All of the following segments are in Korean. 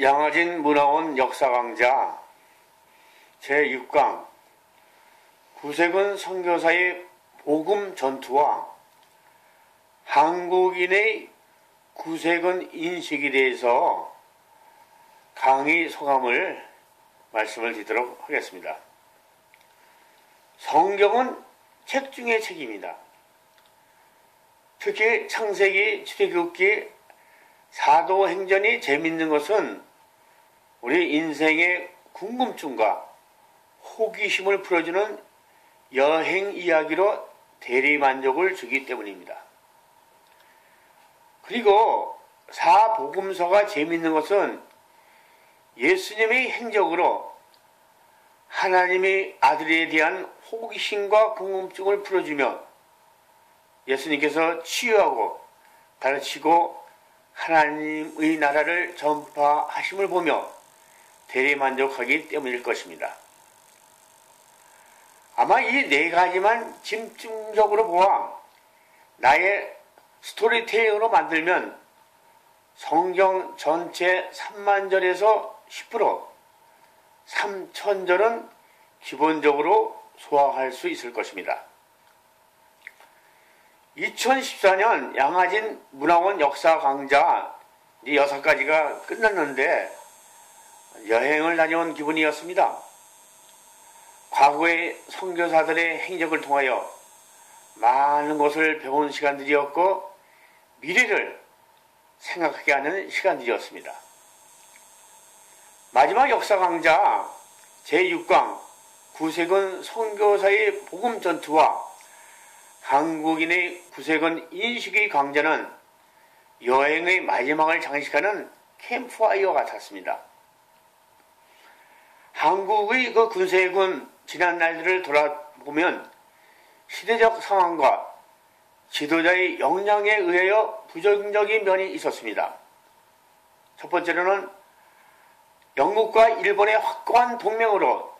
양화진 문화원 역사강좌 제6강 구세군 선교사의 복음 전투와 한국인의 구세군 인식에 대해서 강의 소감을 말씀을 드리도록 하겠습니다. 성경은 책 중의 책입니다. 특히 창세기, 출애굽기, 사도행전이 재밌는 것은 우리 인생의 궁금증과 호기심을 풀어주는 여행 이야기로 대리만족을 주기 때문입니다. 그리고 사복음서가 재밌는 것은 예수님의 행적으로 하나님의 아들에 대한 호기심과 궁금증을 풀어주며 예수님께서 치유하고 가르치고 하나님의 나라를 전파하심을 보며 대리만족하기 때문일 것입니다. 아마 이 네 가지만 집중적으로 보아 나의 스토리텔링으로 만들면 성경 전체 3만절에서 10%, 3천절은 기본적으로 소화할 수 있을 것입니다. 2014년 양화진 문화원 역사 강좌 6가지가 끝났는데 여행을 다녀온 기분이었습니다. 과거의 선교사들의 행적을 통하여 많은 것을 배운 시간들이었고 미래를 생각하게 하는 시간들이었습니다. 마지막 역사 강좌 제6강 구세군 선교사의 복음 전투와 한국인의 구세군 인식의 강좌는 여행의 마지막을 장식하는 캠프파이어 같았습니다. 한국의 그 구세군 지난 날들을 돌아보면 시대적 상황과 지도자의 역량에 의하여 부정적인 면이 있었습니다. 첫 번째로는 영국과 일본의 확고한 동맹으로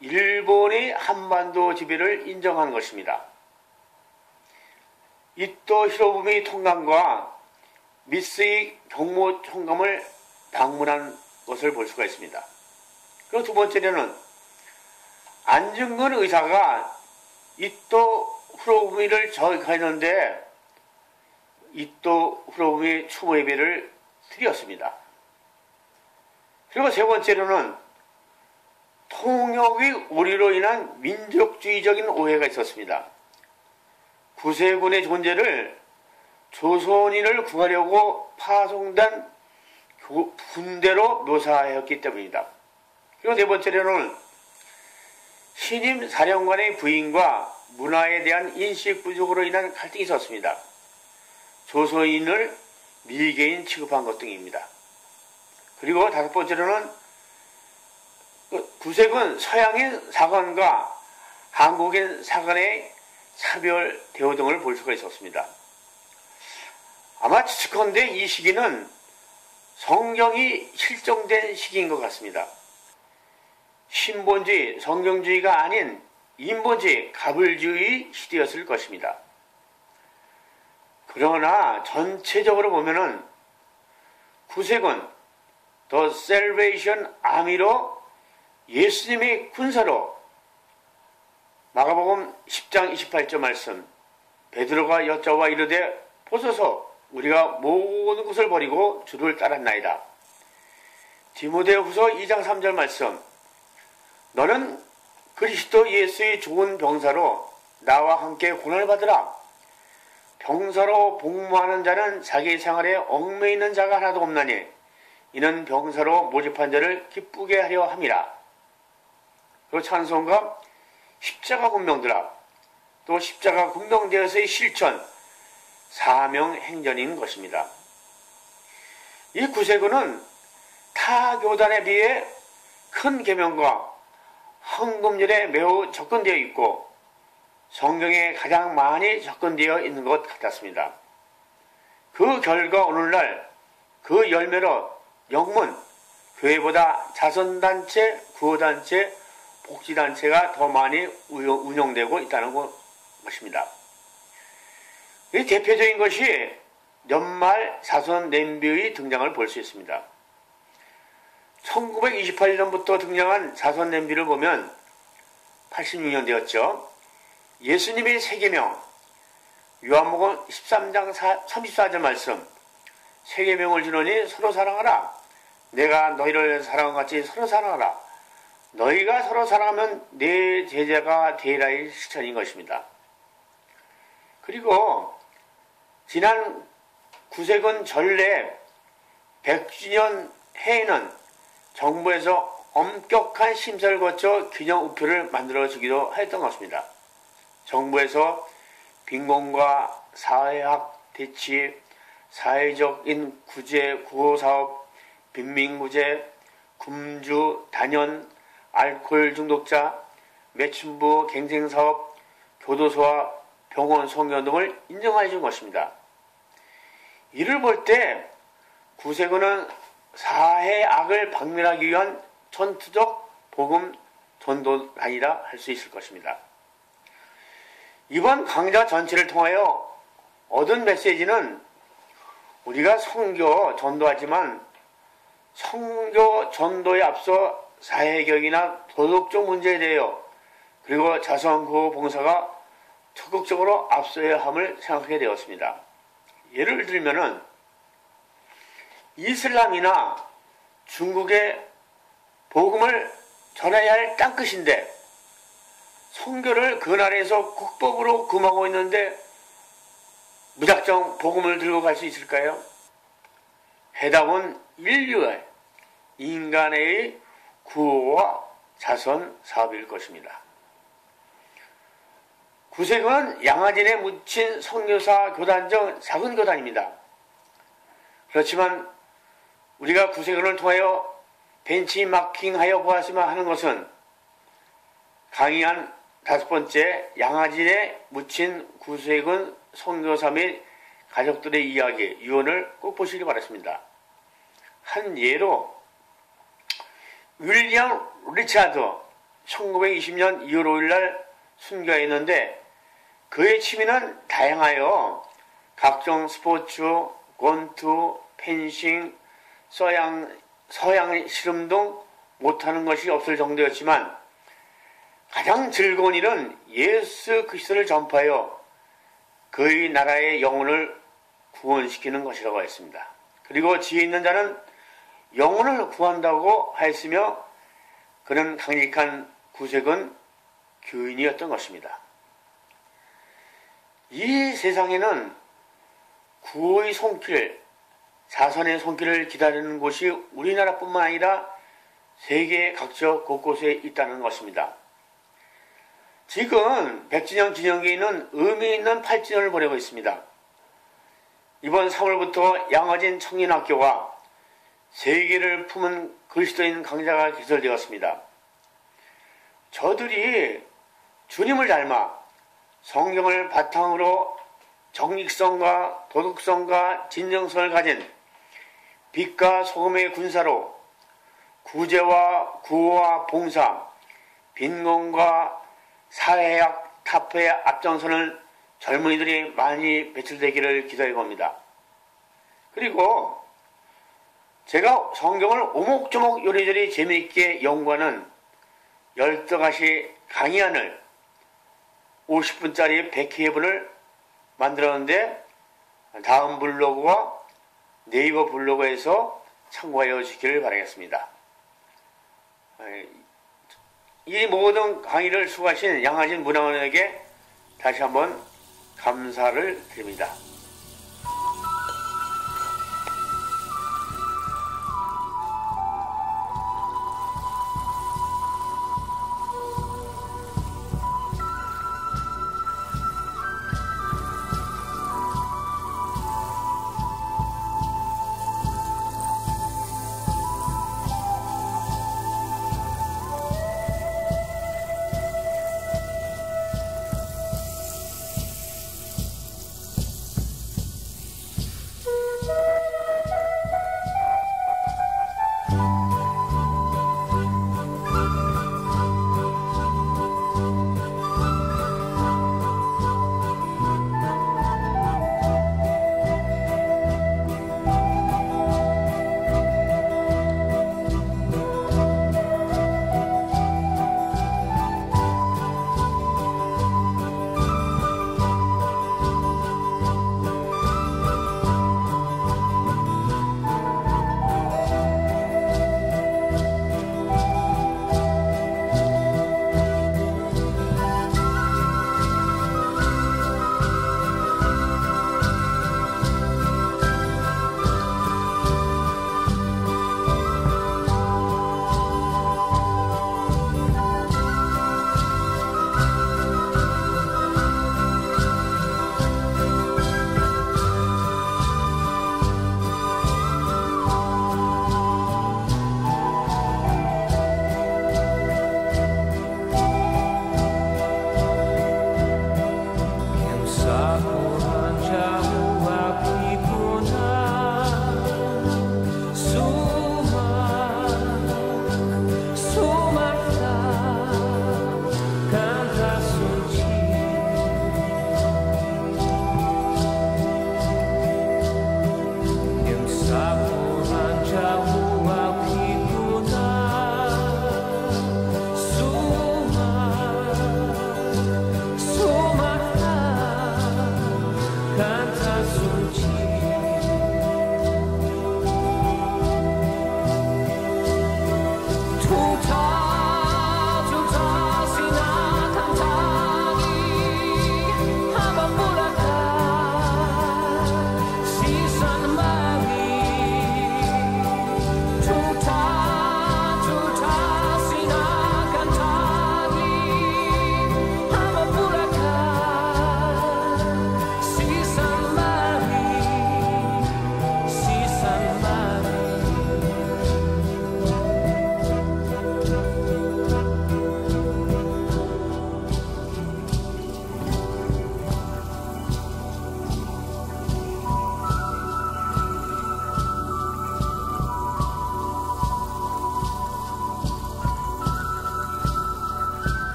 일본의 한반도 지배를 인정한 것입니다. 이토 히로부미 통감과 미스의 경무총감을 방문한 것을 볼 수가 있습니다. 그리고 두 번째로는 안중근 의사가 이토 히로부미를 저격했는데 이토 히로부미 추모 예배를 드렸습니다. 그리고 세 번째로는 통역의 오류로 인한 민족주의적인 오해가 있었습니다. 구세군의 존재를 조선인을 구하려고 파송된 군대로 묘사하였기 때문입니다. 그리고 네 번째로는 신임 사령관의 부인과 문화에 대한 인식 부족으로 인한 갈등이 있었습니다. 조선인을 미개인 취급한 것 등입니다. 그리고 다섯 번째로는 구세군 서양인 사관과 한국인 사관의 차별 대우 등을 볼 수가 있었습니다. 아마 추측컨대 이 시기는 성경이 실정된 시기인 것 같습니다. 신본주의, 성경주의가 아닌 인본주의, 가불주의 시대였을 것입니다. 그러나 전체적으로 보면은 구세군, 더 셀베이션 아미로 예수님의 군사로 마가복음 10장 28절 말씀 베드로가 여짜와 이르되 보소서 우리가 모든 것을 버리고 주를 따랐나이다. 디모데후서 2장 3절 말씀 너는 그리스도 예수의 좋은 병사로 나와 함께 고난을 받으라. 병사로 복무하는 자는 자기 생활에 얽매이는 자가 하나도 없나니 이는 병사로 모집한 자를 기쁘게 하려 함이라. 그리고 찬송가 십자가 군병들아 또 십자가 군병대에서의 실천 사명 행전인 것입니다. 이 구세군은 타 교단에 비해 큰 계명과 헌금률에 매우 접근되어 있고 성경에 가장 많이 접근되어 있는 것 같았습니다. 그 결과 오늘날 그 열매로 영문, 교회보다 자선단체, 구호단체, 복지단체가 더 많이 운영되고 있다는 것입니다. 이 대표적인 것이 연말 사선 냄비의 등장을 볼 수 있습니다. 1928년부터 등장한 자선 냄비를 보면 86년 되었죠. 예수님의 세계명, 요한복음 13장 34절 말씀, 세계명을 주노니 서로 사랑하라. 내가 너희를 사랑한 같이 서로 사랑하라. 너희가 서로 사랑하면 내 제자가 되리라의 실천인 것입니다. 그리고 지난 구세군 전래 100주년 해에는 정부에서 엄격한 심사를 거쳐 균형 우표를 만들어주기도 했던 것입니다. 정부에서 빈곤과 사회학 대치, 사회적인 구제, 구호사업, 빈민구제, 금주, 단연, 알코올 중독자, 매춘부, 갱생사업, 교도소와 병원 성교 등을 인정해 준 것입니다. 이를 볼 때 구세군은 사회악을 박멸하기 위한 전투적 복음 전도단이라 할 수 있을 것입니다. 이번 강좌 전체를 통하여 얻은 메시지는 우리가 선교 전도하지만 선교 전도에 앞서 사회적이나 도덕적 문제에 대하여 그리고 자선구호 봉사가 적극적으로 앞서야 함을 생각하게 되었습니다. 예를 들면은 이슬람이나 중국의 복음을 전해야 할 땅끝인데 선교를 그 나라에서 국법으로 금하고 있는데 무작정 복음을 들고 갈 수 있을까요? 해답은 인류의 인간의 구호와 자선 사업일 것입니다. 구세군은 양아진에 묻힌 선교사 교단 중 작은 교단입니다. 그렇지만 우리가 구세군을 통하여 벤치마킹하여 보았으면 하는 것은 강의한 5번째 양아진에 묻힌 구세군 선교사 및 가족들의 이야기, 유언을 꼭 보시기 바랍니다. 한 예로 윌리엄 리차드 1920년 2월 5일 날 순교했는데 그의 취미는 다양하여 각종 스포츠, 권투, 펜싱, 서양 실험 등 못하는 것이 없을 정도였지만 가장 즐거운 일은 예수 그리스도를 전파하여 그의 나라의 영혼을 구원시키는 것이라고 했습니다. 그리고 지혜 있는 자는 영혼을 구한다고 하였으며 그는 강력한 구세군 교인이었던 것입니다. 이 세상에는 구호의 손길, 자선의 손길을 기다리는 곳이 우리나라뿐만 아니라 세계 각처 곳곳에 있다는 것입니다. 지금 100주년 기념기에는 의미 있는 8주년을 보내고 있습니다. 이번 3월부터 양화진 청년학교와 세계를 품은 그리스도인 강좌가 개설되었습니다. 저들이 주님을 닮아 성경을 바탕으로 정직성과 도덕성과 진정성을 가진 빛과 소금의 군사로 구제와 구호와 봉사, 빈곤과 사회학 타포에 앞장서는 젊은이들이 많이 배출되기를 기도해 봅니다. 그리고 제가 성경을 오목조목 요리조리 재미있게 연구하는 열등하시 강의안을 50분짜리 100회분을 만들었는데 다음 블로그와 네이버 블로그에서 참고하여 주시기를 바라겠습니다. 이 모든 강의를 수고하신 양하진 문화원에게 다시 한번 감사를 드립니다.